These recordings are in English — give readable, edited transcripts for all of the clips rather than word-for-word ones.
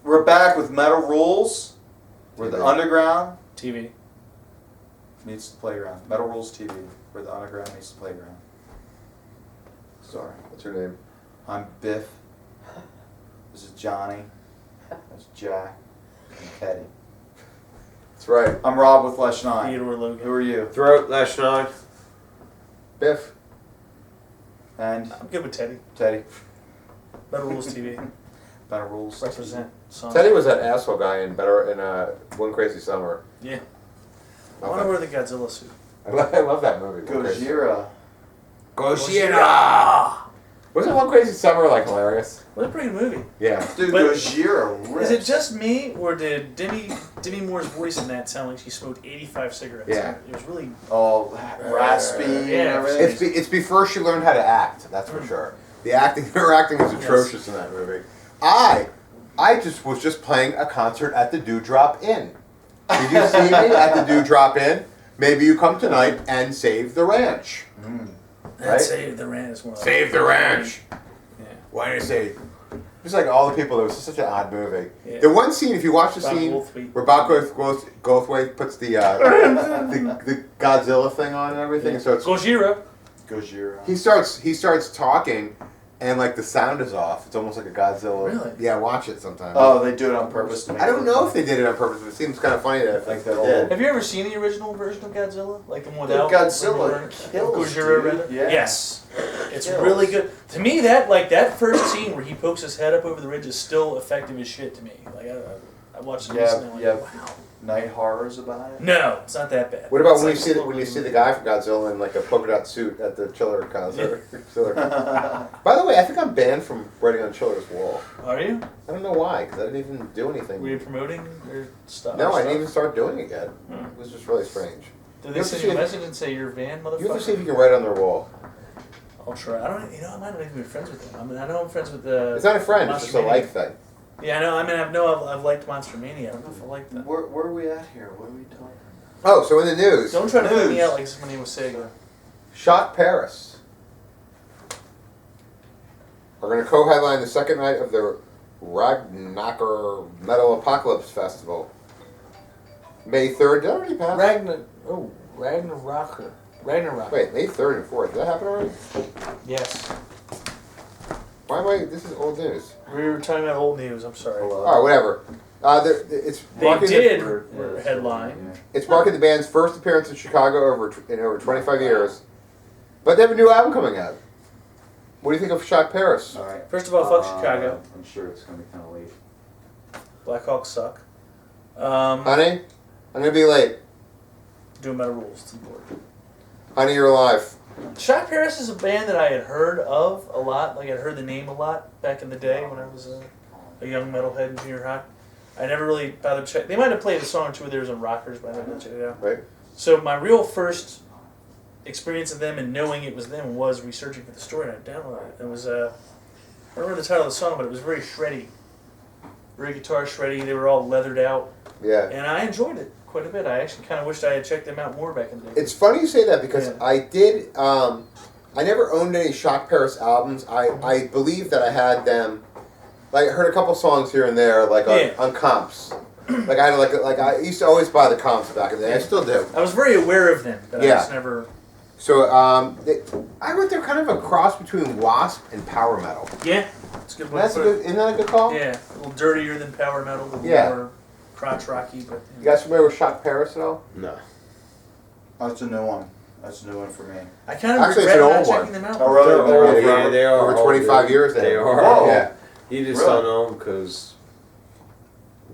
We're back with Metal Rules, where the underground TV meets the playground. Metal Rules TV, where the underground meets the playground. Sorry. What's your name? I'm Biff. This is Johnny. That's Jack. And Teddy. That's right. I'm Rob with Lesch Nyhan. Theodore Logan. Who are you? Throat, Lesch Nyhan. Biff. And I'm good with Teddy. Teddy. Metal Rules TV. Metal Rules. Represent. Song. Teddy was that asshole guy in One Crazy Summer. Yeah. I want to wear the Godzilla suit. I love that movie. Gojira. Gojira! Wasn't One Crazy Summer like hilarious? What a pretty good movie. Yeah. Dude, But Gojira rips. Is it just me, or did Demi Moore's voice in that sound like she smoked 85 cigarettes? Yeah. It was really... all raspy and Yeah. everything? It's before she learned how to act. That's for sure. Her acting is atrocious in that movie. I was just playing a concert at the Dewdrop Inn. Did you see me at the Dewdrop Inn? Maybe you come tonight and save the ranch. Right? Save the Ranch. Save the ranch. Yeah. Why did I say? Just like all the people, it was such an odd movie. Yeah. The one scene, if you watch the Bob scene Goldthwait. where Bob Goldthwait puts the Godzilla thing on and everything, so it's Gojira. Gojira. he starts talking, and like the sound is off. It's almost like a Godzilla. Really? Yeah, watch it sometime. Oh, they do it on purpose to make I don't it know look if they did it on purpose, but it seems kind of funny that Like they they did. Have you ever seen the original version of Godzilla? Like the one The without Godzilla kills, Gojira, dude. rather? Yeah. Yes. It's Kills. really good. To me, that first scene where he pokes his head up over the ridge is still effective as shit to me. Like I watched it recently. I'm like, Yeah. wow. Night horrors about it. No, it's not that bad. What about It's when like you see the guy from Godzilla in like a polka dot suit at the Chiller concert? Chiller. By the way, I think I'm banned from writing on Chiller's wall. Are you? I don't know why, because I didn't even do anything. Were you promoting your stuff? No, I didn't even start doing it yet. It was just really strange. Did You they have to send see you a if- message and say you're banned, motherfucker? You have to see if you can write on their wall. I'll try. I don't. You know, I might not even be friends with them. I mean, I know I'm friends with the. It's not a friend, it's just a Monster like thing. Yeah, I know. I mean, I've liked Monster Mania. I don't know if I like that. Where are we at here? What are we talking? Oh, so in the news, Don't try to put me News. out like my name was Sega. Shok Paris are going to co-headline the second night of the Ragnarok Metal Apocalypse Festival. May 3rd. Did that already pass? Ragnarok. Wait, May 3rd and 4th. Did that happen already? Yes. Why am I? This is old news. We were talking about old news. I'm sorry. Oh, whatever. It's They marking did We're headline. It's marking the band's first appearance in Chicago in over 25 years. But they have a new album coming out. What do you think of Shok Paris? All right. First of all, fuck Chicago. I'm sure it's gonna be kind of late. Blackhawks suck. Honey, I'm going to be late. Doing Metal Rules. It's important. Honey, you're alive. Shok Paris is a band that I had heard of a lot. Like I'd heard the name a lot back in the day when I was a young metalhead in junior high. I never really bothered to check. They might have played a song or two of theirs on Rockers, but I never checked it out. Right? So my real first experience of them and knowing it was them was researching for the story, and I downloaded it. It was I don't remember the title of the song, but it was very shreddy, very guitar shreddy. They were all leathered out, Yeah. and I enjoyed it quite a bit. I actually kind of wished I had checked them out more back in the day. It's funny you say that because Yeah. I did. I never owned any Shok Paris albums. I believe that I had them. Like I heard a couple songs here and there, like on comps. Like I had like I used to always buy the comps back in the day. I still do. I was very aware of them, but I Yeah. just never. So I wrote they're kind of a cross between Wasp and power metal. Yeah, it's a good. That's a good. Isn't that a good call? Yeah, a little dirtier than power metal, a little Yeah. more crotch rocky, but. You guys familiar with Shok Paris at all? No. That's a new one. That's a new one for me. I kind of Actually, it's regret an not old one. checking them out. Oh, really? They're old, Yeah, yeah, they are. Over old, 25 dude. years. They are. Whoa. Yeah. You just Really? don't know them because.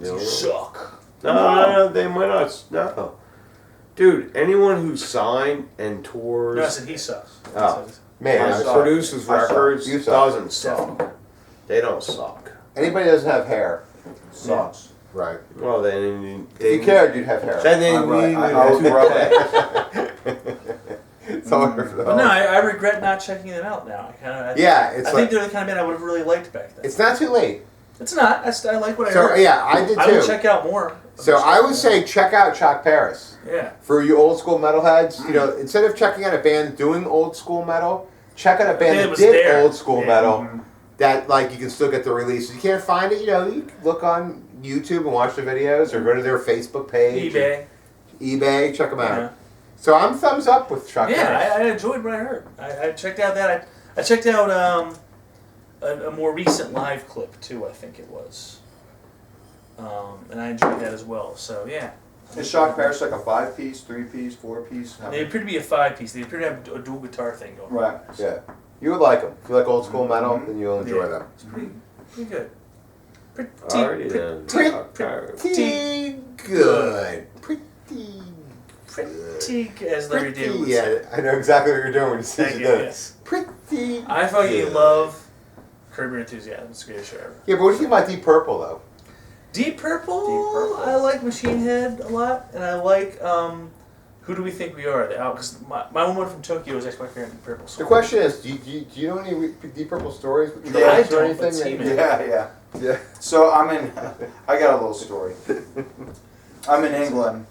You suck. No, they might not. No. Dude, anyone who signed and tours. No, I said he sucks. Oh. Man, I I suck. produces I suck. records You suck. doesn't suck. They don't suck. anybody that doesn't have hair. Sucks. Right. Well, then If you cared, you'd have hair. Then they I'm right. need I'll to grow It's all over the But no, I regret not checking them out now. Yeah, it's I like think they're the kind of band I would have really liked back then. it's not too late. It's not. I like what I So heard. yeah, I did I would too. check out more. So I would say check out Shok Paris. Yeah. For you old school metalheads, you know, instead of checking out a band doing old school metal, check out a band It that was did there. old school Yeah. metal that like you can still get the releases. You can't find it, you know, you can look on YouTube and watch the videos, or go to their Facebook page, eBay. Check them out. Yeah. So I'm thumbs up with Shock. Yeah, I enjoyed what I heard. I checked out that. I checked out a more recent live clip too. I think it was, and I enjoyed that as well. So yeah. Is Shock Paris like a 5-piece, 3-piece, 4-piece? They appear to be a 5-piece. They appear to have a dual guitar thing going. Right. Yeah, you would like them. If you like old school metal, Mhm. then you'll enjoy Yeah. them. It's pretty good. Alrighty then. Pretty good. Pretty as Larry David would say. Yeah, I know exactly what you're doing when you say Thank you, that. yes. Pretty. I fucking good. love Curb Your Enthusiasm. It's the greatest show ever. Yeah, but what do you think about Deep Purple though? Deep Purple. Deep Purple. I like Machine Head a lot, and I like Who Do We Think We Are? Because my woman from Tokyo is actually my favorite Deep Purple song. The question is, do you know any Deep Purple stories with Yeah, tracks I or don't, but anything? T-Man. Yeah. Yeah. So I got a little story. I'm in England,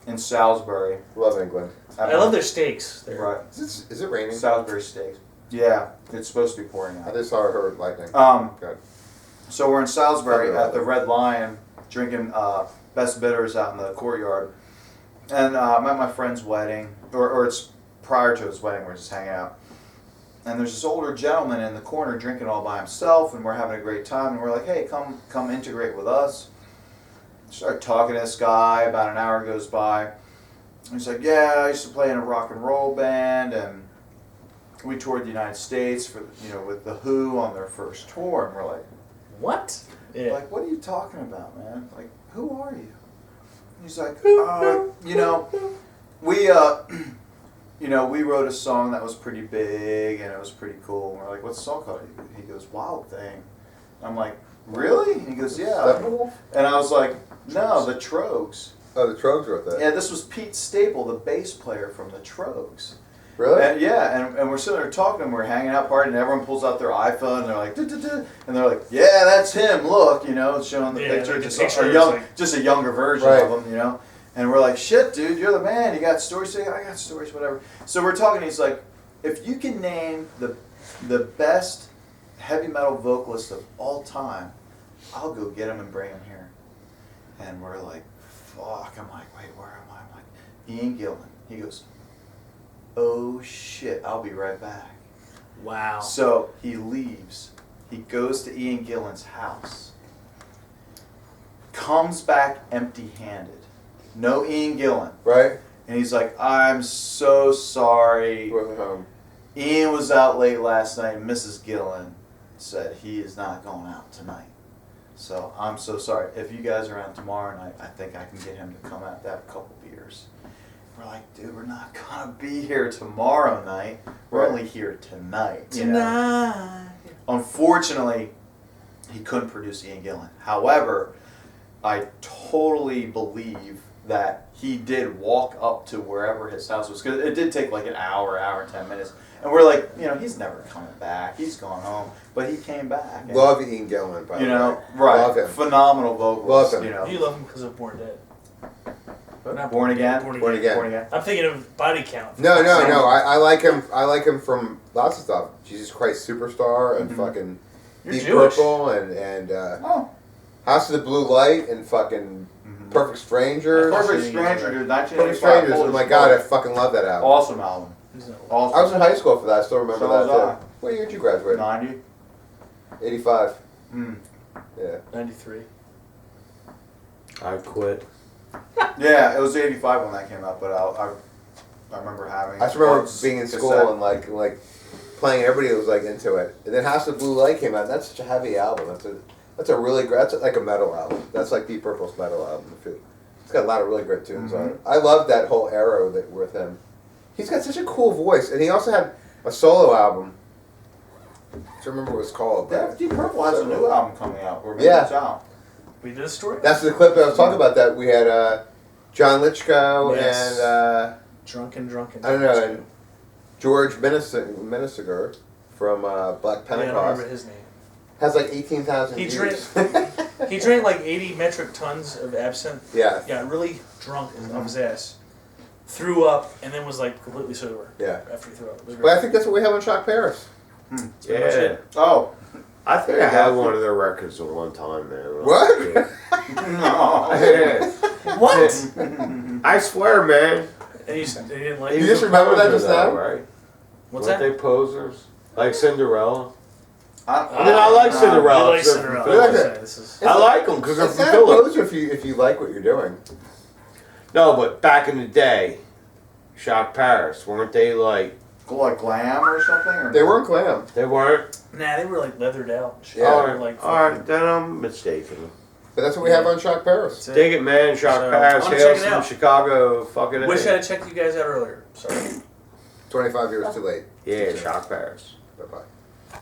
in Salisbury. Love England. I love their steaks. Right. Is it raining? Salisbury steaks. Yeah, it's supposed to be pouring I out. just saw or heard lightning. Um, Good. so we're in Salisbury Okay. at the Red Lion, drinking best bitters out in the courtyard, and I'm at my friend's wedding, or it's prior to his wedding. We're just hanging out, and there's this older gentleman in the corner drinking all by himself, and we're having a great time. And we're like, "Hey, come integrate with us." Start talking to this guy. About an hour goes by. He's like, "Yeah, I used to play in a rock and roll band, and we toured the United States for with the Who on their first tour." And we're like, What? Yeah. "Like, what are you talking about, man? Like, who are you?" He's like, we we wrote a song that was pretty big and it was pretty cool." And we're like, "What's the song called?" He goes, "Wild Thing." I'm like, "Really?" And he goes, "Yeah." Steppenwolf? And I was like, "No, the Trogs." Oh, the Trogs wrote that. Yeah, this was Pete Staple, the bass player from the Trogs. Really? And and we're sitting there talking, and we're hanging out, partying, and everyone pulls out their iPhone, and they're like, duh, duh, duh, and they're like, "Yeah, that's him. Look, showing the Yeah, picture, like the just picture a is young, like- just a younger version Right. of him, And we're like, "Shit, dude, you're the man. You got stories." Say, "I got stories, whatever." So we're talking. He's like, "If you can name the best heavy metal vocalist of all time, I'll go get him and bring him here." And we're like, "Fuck." I'm like, "Wait, where am I?" I'm like, "Ian Gillan." He goes, "Oh shit, I'll be right back." Wow. So he leaves. He goes to Ian Gillan's house. Comes back empty-handed. No Ian Gillan. Right? And he's like, "I'm so sorry. He wasn't home. Ian was out late last night. Mrs. Gillan said he is not going out tonight. So I'm so sorry. If you guys are around tomorrow night, I think I can get him to come out to have a couple beers." We're like, "Dude, we're not gonna be here tomorrow night. We're Right. only here tonight." Tonight. Unfortunately, he couldn't produce Ian Gillan. However, I totally believe that he did walk up to wherever his house was, because it did take like an hour and 10 minutes. And we're like, he's never coming back. He's gone home. But he came back. And, Love Ian Gillan, by the way. right. Love him. Phenomenal vocalist. Love him. You love him because of Born Dead. Not Born Again? Born Born Again. Again. Born Again. I'm thinking of Body Count. No. I like him. I like him from lots of stuff. Jesus Christ Superstar and Mhm. fucking You're Deep Jewish. Purple and Oh. House of the Blue Light and fucking Mhm. Perfect Strangers. Perfect Stranger, dude. 1985. Perfect Strangers. Oh Holy my shit. god, I fucking love that album. Awesome album. He's not Awesome. I was in high school for that. I still remember So that was I. too. What year did you graduate? 90. 85. Mm. Yeah. 93. I quit. Yeah, it was 85 when that came out, but I remember having. I just remember parts, being in school cassette. and like playing. Everybody was like into it. And then House of Blue Light came out. That's such a heavy album. That's a really great. That's like a metal album. That's like Deep Purple's metal album. It's got a lot of really great tunes on it. I love that whole era with him. He's got such a cool voice, and he also had a solo album. I don't remember what it's called. but- Deep Purple has a new album coming out. Or maybe Yeah. it's out. We did a story? That's the clip that I was talking about. That we had John Lichko Yes. and Drunken. I don't know, and George Menisiger from Black Yeah, I don't Pentecost remember his name. has like 18,000 He views. He drank like 80 metric tons of absinthe. Yeah. Got really drunk off his ass. Threw up and then was like completely sober Yeah. after he threw up. It was But I great. think that's what we have on Shock Paris. That's pretty much Yeah. it. Oh. I think There I you had go. one of their records at one time, man. when I was What? a kid. No. Yeah. What? I swear, man. And you didn't like You it? just remember that just now? Right? What's Weren't that? they posers? Like Cinderella? I mean, I like I Cinderella. like They're Cinderella. from I was Philly. gonna say, this is. I like them because they're It's from not a Philly. poser if you like what you're doing. No, but back in the day, Shock Paris, weren't they like, Like glam or something? Or They no? weren't glam. they weren't? Nah, they were like leathered out. And shit. Yeah. They Alright, were, like, alright, then I'm mistaken. But that's what we have on Shock Paris. That's it. Dig it, man. Shock So, Paris, I wanna hails check it from out. Chicago, fucking Wish A. I had checked you guys out earlier. Sorry. 25 years too late. Yeah, Shock Paris. Bye bye.